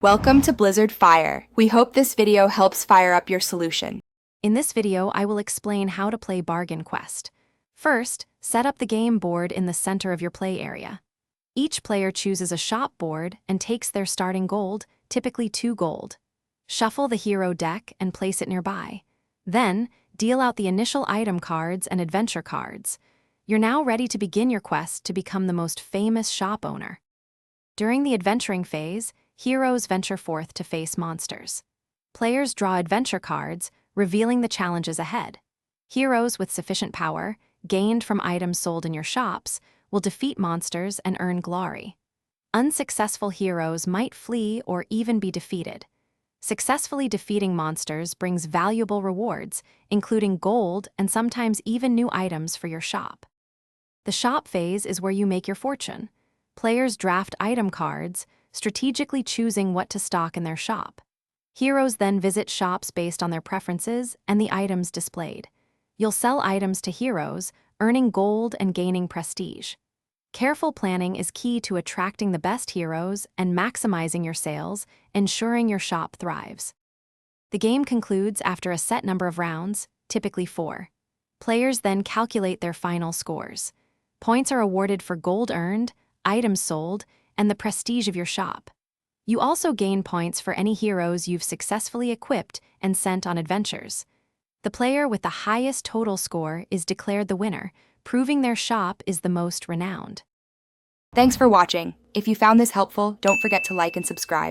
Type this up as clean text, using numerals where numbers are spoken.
Welcome to Blizzard Fire. We hope this video helps fire up your solution. In this video, I will explain how to play Bargain Quest. First, set up the game board in the center of your play area. Each player chooses a shop board and takes their starting gold, typically 2 gold. Shuffle the hero deck and place it nearby. Then, deal out the initial item cards and adventure cards. You're now ready to begin your quest to become the most famous shop owner. During the adventuring phase, heroes venture forth to face monsters. Players draw adventure cards, revealing the challenges ahead. Heroes with sufficient power, gained from items sold in your shops, will defeat monsters and earn glory. Unsuccessful heroes might flee or even be defeated. Successfully defeating monsters brings valuable rewards, including gold and sometimes even new items for your shop. The shop phase is where you make your fortune. Players draft item cards, strategically choosing what to stock in their shop. Heroes then visit shops based on their preferences and the items displayed. You'll sell items to heroes, earning gold and gaining prestige. Careful planning is key to attracting the best heroes and maximizing your sales, ensuring your shop thrives. The game concludes after a set number of rounds, typically 4. Players then calculate their final scores. Points are awarded for gold earned, items sold, and the prestige of your shop. You also gain points for any heroes you've successfully equipped and sent on adventures. The player with the highest total score is declared the winner, proving their shop is the most renowned. Thanks for watching. If you found this helpful, don't forget to like and subscribe.